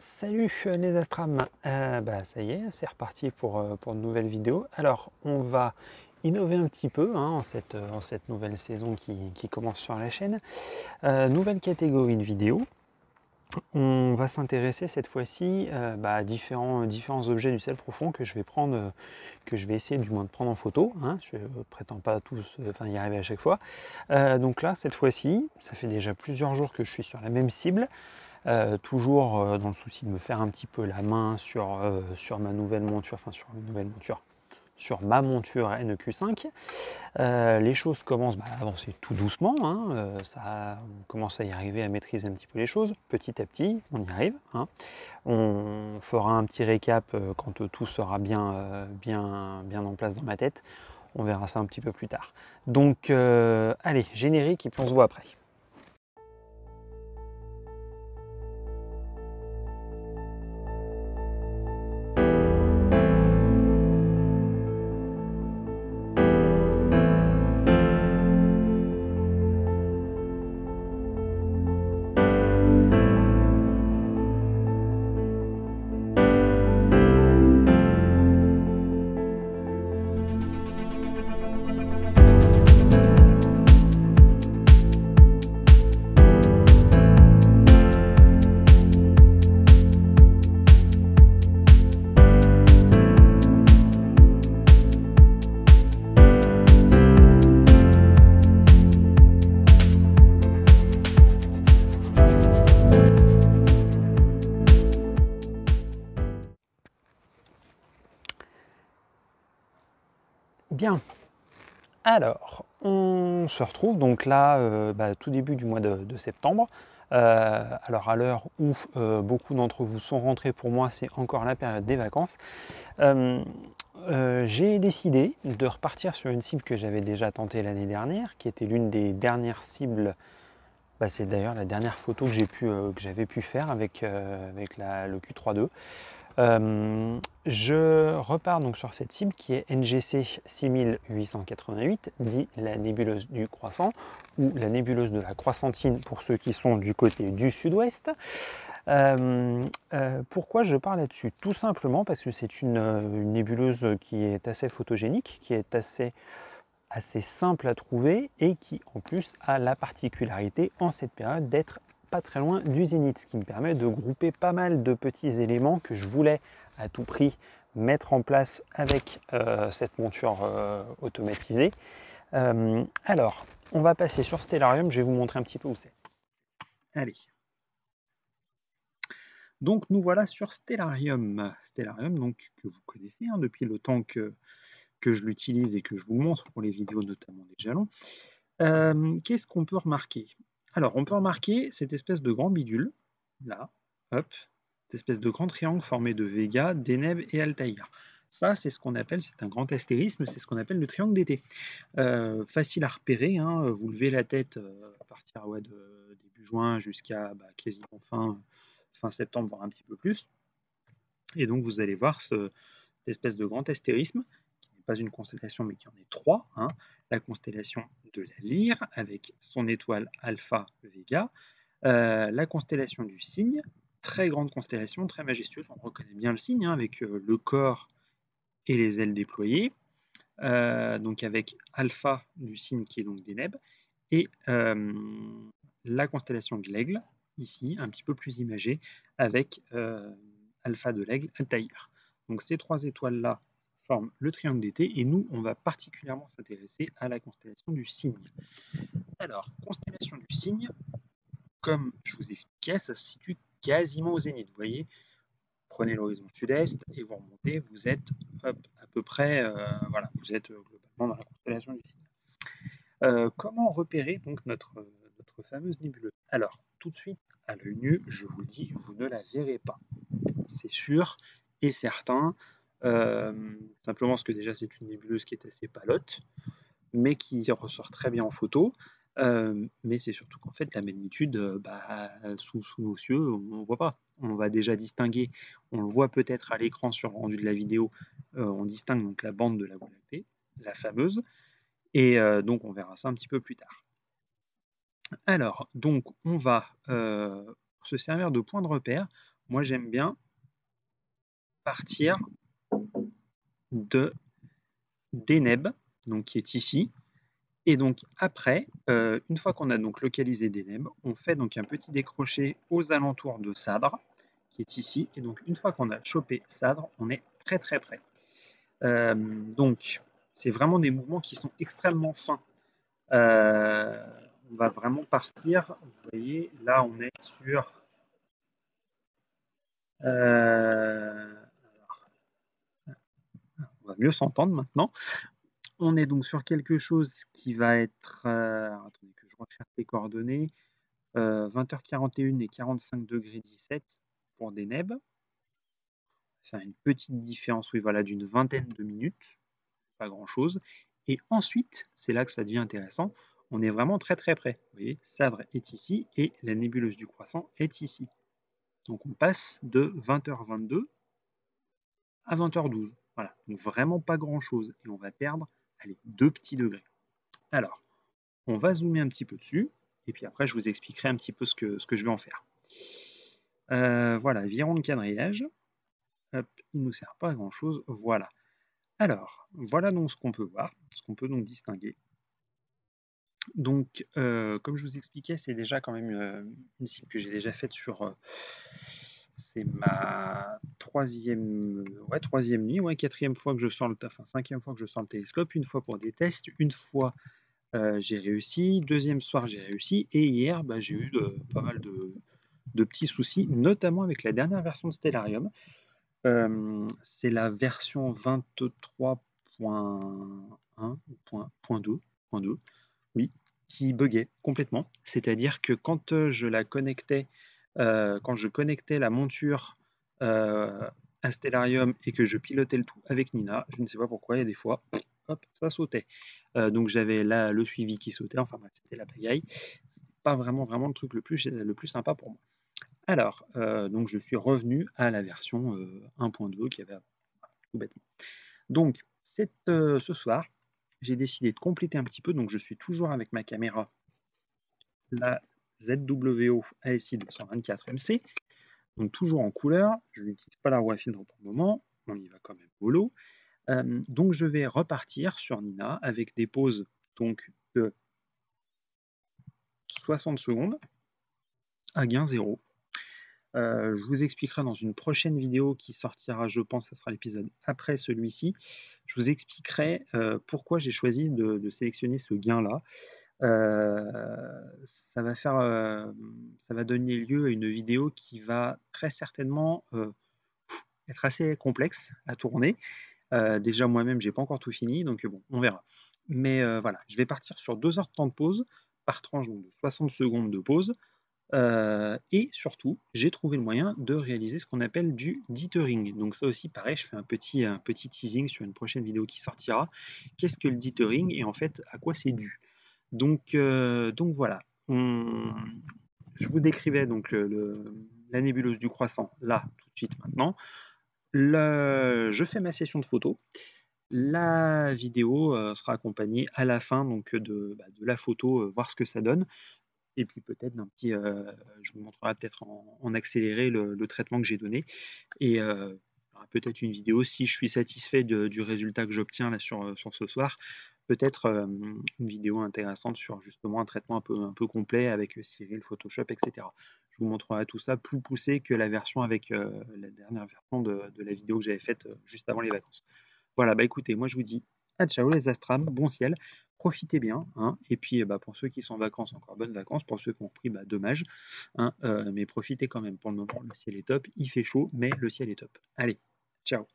Salut les Astrams, ça y est, c'est reparti pour une nouvelle vidéo. Alors on va innover un petit peu en cette nouvelle saison qui commence sur la chaîne. Nouvelle catégorie de vidéos. On va s'intéresser cette fois-ci à différents objets du ciel profond que je vais prendre, que je vais essayer du moins de prendre en photo. Je ne prétends pas tous y arriver à chaque fois. Donc là, cette fois-ci, ça fait déjà plusieurs jours que je suis sur la même cible. Toujours dans le souci de me faire un petit peu la main sur ma nouvelle monture, sur ma monture NEQ5. Les choses commencent à avancer tout doucement, on commence à y arriver à maîtriser un petit peu les choses, petit à petit, on y arrive. On fera un petit récap quand tout sera bien en place dans ma tête, on verra ça un petit peu plus tard. Donc allez, générique et puis on se voit après. Bien, alors on se retrouve donc là tout début du mois de septembre. Alors à l'heure où beaucoup d'entre vous sont rentrés, pour moi c'est encore la période des vacances. J'ai décidé de repartir sur une cible que j'avais déjà tentée l'année dernière, qui était l'une des dernières cibles. C'est d'ailleurs la dernière photo que j'avais pu faire avec le Q3.2. Je repars donc sur cette cible qui est NGC 6888, dit la nébuleuse du croissant, ou la nébuleuse de la croissantine pour ceux qui sont du côté du sud-ouest. Pourquoi je parle là-dessus? Tout simplement parce que c'est une nébuleuse qui est assez photogénique, qui est assez simple à trouver et qui en plus a la particularité en cette période d'être pas très loin du zénith, ce qui me permet de grouper pas mal de petits éléments que je voulais à tout prix mettre en place avec cette monture automatisée. Alors, on va passer sur Stellarium, je vais vous montrer un petit peu où c'est. Allez. Donc nous voilà sur Stellarium. Stellarium donc, que vous connaissez depuis le temps que je l'utilise et que je vous montre pour les vidéos, notamment des jalons. Qu'est-ce qu'on peut remarquer? Alors, on peut remarquer cette espèce de grand bidule, là, hop, cette espèce de grand triangle formé de Vega, Deneb et Altaïr. Ça, c'est ce qu'on appelle, c'est un grand astérisme, c'est ce qu'on appelle le triangle d'été. Facile à repérer, vous levez la tête à partir de début juin jusqu'à quasiment fin septembre, voire un petit peu plus. Et donc, vous allez voir cette espèce de grand astérisme, qui n'est pas une constellation, mais qui en est trois. La constellation de la Lyre, avec son étoile Alpha Vega, la constellation du Cygne, très grande constellation, très majestueuse, on reconnaît bien le Cygne, avec le corps et les ailes déployées, donc avec Alpha du Cygne qui est donc Deneb, et la constellation de l'Aigle, ici, un petit peu plus imagée, avec Alpha de l'Aigle, Altaïr. Donc ces trois étoiles-là forment le triangle d'été, et nous, on va particulièrement s'intéresser à la constellation du Cygne. Alors, constellation du Cygne, comme je vous expliquais, ça se situe quasiment au zénith. Vous voyez, prenez l'horizon sud-est et vous remontez, vous êtes à peu près, vous êtes globalement dans la constellation du Cygne. Comment repérer donc notre fameuse nébuleuse? Alors, tout de suite, à l'œil nu, je vous le dis, vous ne la verrez pas. C'est sûr et certain. Simplement parce que déjà, c'est une nébuleuse qui est assez palote, mais qui ressort très bien en photo. Mais c'est surtout qu'en fait, la magnitude, sous nos cieux, on ne voit pas. On va déjà distinguer, on le voit peut-être à l'écran sur le rendu de la vidéo, on distingue donc la bande de la Voie lactée, la fameuse, et donc on verra ça un petit peu plus tard. Alors, donc on va se servir de point de repère. moi j'aime bien partir de Deneb, donc qui est ici. Et donc après, une fois qu'on a donc localisé Deneb, on fait donc un petit décroché aux alentours de Sadr, qui est ici. Et donc une fois qu'on a chopé Sadr, on est très très près. Donc c'est vraiment des mouvements qui sont extrêmement fins. On va vraiment partir, vous voyez, là on est sur... on va mieux s'entendre maintenant. On est donc sur quelque chose qui va être... attendez que je recherche les coordonnées. 20h41 et 45 degrés 17 pour Deneb. Ça a une petite différence, oui, voilà, d'une vingtaine de minutes. Pas grand-chose. Et ensuite, c'est là que ça devient intéressant, on est vraiment très très près. Vous voyez, Sadr est ici et la nébuleuse du Croissant est ici. Donc on passe de 20h22 à 20h12. Voilà, donc vraiment pas grand-chose. Et on va perdre, allez, 2 petits degrés. Alors, on va zoomer un petit peu dessus, et puis après je vous expliquerai un petit peu ce que je vais en faire. Voilà, virons de quadrillage. Hop, il ne nous sert pas à grand-chose. Voilà. Alors, voilà donc ce qu'on peut voir, ce qu'on peut donc distinguer. Donc, comme je vous expliquais, c'est déjà quand même une cible que j'ai déjà faite sur... c'est ma troisième nuit, ouais, quatrième fois que je sors enfin cinquième fois que je sors le télescope, une fois pour des tests, une fois j'ai réussi, deuxième soir j'ai réussi, et hier j'ai eu pas mal de petits soucis, notamment avec la dernière version de Stellarium. C'est la version 23.1.2, oui, qui buguait complètement. C'est-à-dire que quand je la connectais, quand je connectais la monture à Stellarium et que je pilotais le tout avec Nina, je ne sais pas pourquoi, il y a des fois, hop, ça sautait. Donc j'avais là le suivi qui sautait, enfin bref, c'était la pagaille. C'était pas vraiment le truc le plus sympa pour moi. Alors, donc je suis revenu à la version 1.2 qui avait tout bâti. Donc, ce soir, j'ai décidé de compléter un petit peu. Donc, je suis toujours avec ma caméra, la ZWO ASI 224MC. Donc, toujours en couleur. Je n'utilise pas la roue à findre pour le moment. On y va quand même mollo. Donc, je vais repartir sur Nina avec des pauses donc, de 60 secondes à gain 0. Je vous expliquerai dans une prochaine vidéo qui sortira, je pense, ça sera l'épisode après celui-ci. Je vous expliquerai pourquoi j'ai choisi de sélectionner ce gain-là. Ça va donner lieu à une vidéo qui va très certainement être assez complexe à tourner. Déjà, moi-même, j'ai pas encore tout fini, donc bon, on verra. Mais voilà, je vais partir sur 2 heures de temps de pause, par tranche donc de 60 secondes de pause. Et surtout, j'ai trouvé le moyen de réaliser ce qu'on appelle du dithering. Donc ça aussi, pareil, je fais un petit teasing sur une prochaine vidéo qui sortira. Qu'est-ce que le dithering et en fait, à quoi c'est dû? Donc voilà. Je vous décrivais donc la nébuleuse du Croissant, là, tout de suite maintenant. Je fais ma session de photos. La vidéo sera accompagnée à la fin donc, de la photo, voir ce que ça donne. Et puis peut-être d'un petit, je vous montrerai peut-être en accéléré le traitement que j'ai donné. Et peut-être une vidéo, si je suis satisfait du résultat que j'obtiens là sur ce soir, peut-être une vidéo intéressante sur justement un traitement un peu complet avec Cyril, Photoshop, etc. Je vous montrerai tout ça plus poussé que la version avec la dernière version de la vidéo que j'avais faite juste avant les vacances. Voilà, écoutez, moi je vous dis à ciao les astrams, bon ciel, profitez bien, hein, et puis pour ceux qui sont en vacances, encore bonnes vacances, pour ceux qui ont pris, dommage, hein, mais profitez quand même, pour le moment le ciel est top, il fait chaud, mais le ciel est top. Allez, ciao.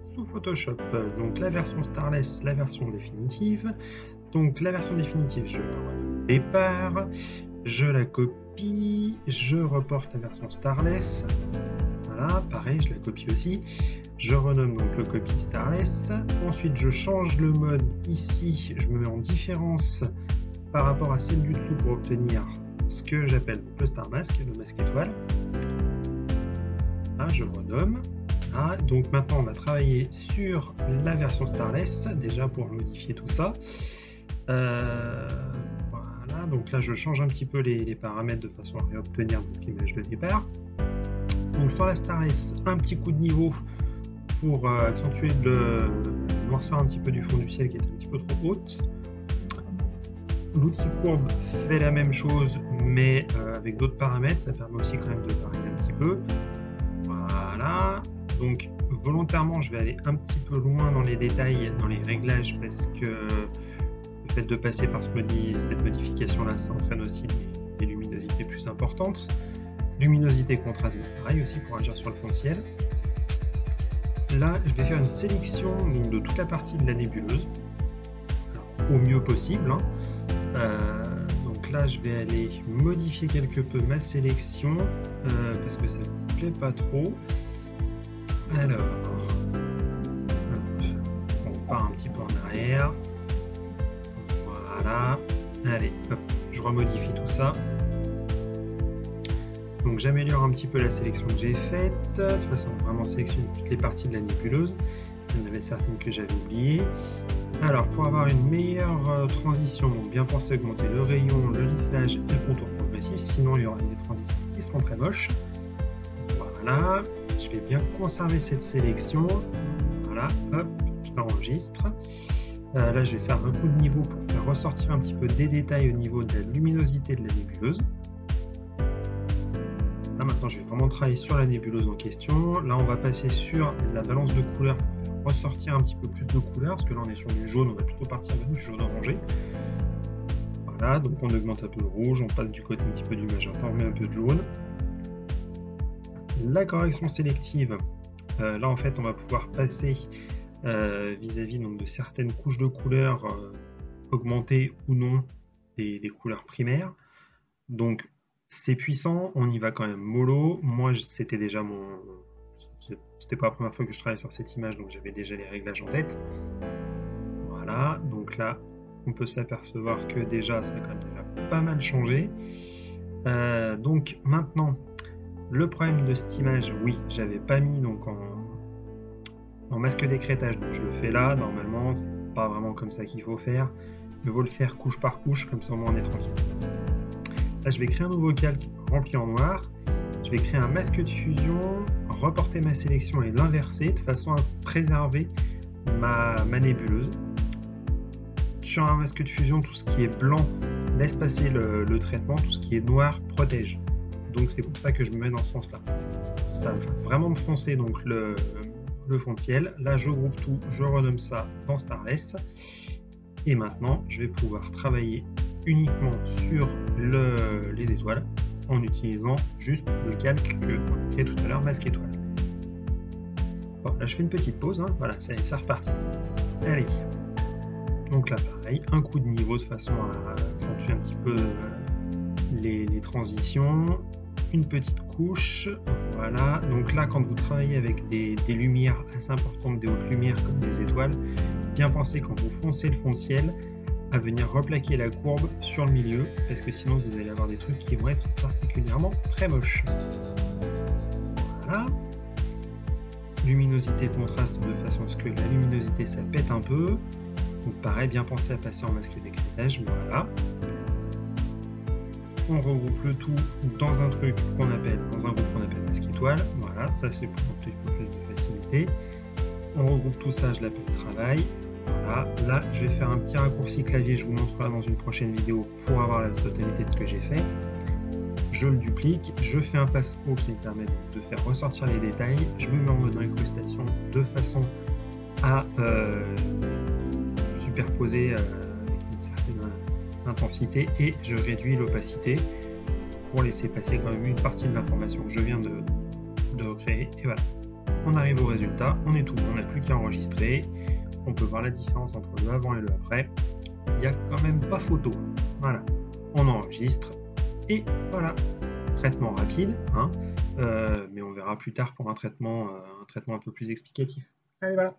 Sous Photoshop, donc la version Starless, la version définitive. Donc la version définitive, je la départ, je la copie, je reporte la version Starless. Voilà, pareil, je la copie aussi. Je renomme donc le copie Starless. Ensuite, je change le mode ici. Je me mets en différence par rapport à celle du dessous pour obtenir ce que j'appelle le Star Mask, le masque étoile. Là, je renomme. Ah, donc maintenant, on va travailler sur la version Starless, déjà pour modifier tout ça. Voilà, donc là, je change un petit peu les paramètres de façon à réobtenir l'image de départ. Donc sur la Starless, un petit coup de niveau pour accentuer le noirceur un petit peu du fond du ciel qui est un petit peu trop haute. L'outil courbe fait la même chose, mais avec d'autres paramètres, ça permet aussi quand même de varier un petit peu. Voilà, donc volontairement je vais aller un petit peu loin dans les détails, dans les réglages, parce que le fait de passer par cette modification là, ça entraîne aussi des luminosités plus importantes. Luminosité, contraste, pareil aussi pour agir sur le fond de ciel. Là, je vais faire une sélection donc, de toute la partie de la nébuleuse, alors, au mieux possible. Hein. Donc là, je vais aller modifier quelque peu ma sélection parce que ça me plaît pas trop. Alors, hop, on part un petit peu en arrière. Voilà. Allez, hop, je remodifie tout ça. Donc j'améliore un petit peu la sélection que j'ai faite, de toute façon vraiment sélectionner toutes les parties de la nébuleuse, il y en avait certaines que j'avais oubliées. Alors pour avoir une meilleure transition, donc bien penser à augmenter le rayon, le lissage et le contour progressif, sinon il y aura des transitions qui seront très moches. Voilà, je vais bien conserver cette sélection, voilà, hop, je l'enregistre. Là je vais faire un coup de niveau pour faire ressortir un petit peu des détails au niveau de la luminosité de la nébuleuse. Là maintenant je vais vraiment travailler sur la nébuleuse en question. Là on va passer sur la balance de couleurs pour faire ressortir un petit peu plus de couleurs, parce que là on est sur du jaune, on va plutôt partir du jaune orangé. Voilà, donc on augmente un peu le rouge, on passe du côté un petit peu du magenta, on met un peu de jaune. La correction sélective, là en fait on va pouvoir passer vis-à-vis donc de certaines couches de couleurs, augmenter ou non des couleurs primaires. Donc c'est puissant, on y va quand même mollo. Moi, c'était déjà c'était pas la première fois que je travaillais sur cette image, donc j'avais déjà les réglages en tête. Voilà, donc là, on peut s'apercevoir que déjà, ça a quand même déjà pas mal changé. Donc maintenant, le problème de cette image, oui, j'avais pas mis donc en masque d'écrêtage, donc je le fais là. Normalement, c'est pas vraiment comme ça qu'il faut faire. Il vaut le faire couche par couche, comme ça au moins on est tranquille. Là, je vais créer un nouveau calque rempli en noir. Je vais créer un masque de fusion, reporter ma sélection et l'inverser de façon à préserver ma nébuleuse. Sur un masque de fusion, tout ce qui est blanc laisse passer le traitement, tout ce qui est noir protège. Donc c'est pour ça que je me mets dans ce sens-là. Ça va vraiment me foncer donc le fond de ciel. Là, je groupe tout, je renomme ça dans Starless. Et maintenant, je vais pouvoir travailler uniquement sur les étoiles en utilisant juste le calque que on a créé tout à l'heure, masque étoile. Bon, là je fais une petite pause, hein. Voilà, ça y est, c'est reparti. Allez, donc là pareil, un coup de niveau de façon à accentuer un petit peu les transitions, une petite couche, voilà. Donc là quand vous travaillez avec des lumières assez importantes, des hautes lumières comme des étoiles, bien penser quand vous foncez le fond de ciel à venir replaquer la courbe sur le milieu, parce que sinon vous allez avoir des trucs qui vont être particulièrement très moches. Voilà. Luminosité contraste de façon à ce que la luminosité ça pète un peu. Donc pareil, bien penser à passer en masque d'écrêtage, voilà. On regroupe le tout dans un truc qu'on appelle, masque étoile. Voilà, ça c'est pour un petit peu plus de facilité. On regroupe tout ça, je l'appelle travail. Voilà, là je vais faire un petit raccourci clavier, je vous montrerai dans une prochaine vidéo pour avoir la totalité de ce que j'ai fait. Je le duplique, je fais un passe-haut qui me permet de faire ressortir les détails, je me mets en mode incrustation de façon à superposer avec une certaine intensité et je réduis l'opacité pour laisser passer quand même une partie de l'information que je viens de recréer. Et voilà, on arrive au résultat, on est tout bon, on n'a plus qu'à enregistrer. On peut voir la différence entre le avant et le après. Il n'y a quand même pas photo. Voilà, on enregistre et voilà, traitement rapide, hein, mais on verra plus tard pour un traitement un peu plus explicatif. Allez, voilà.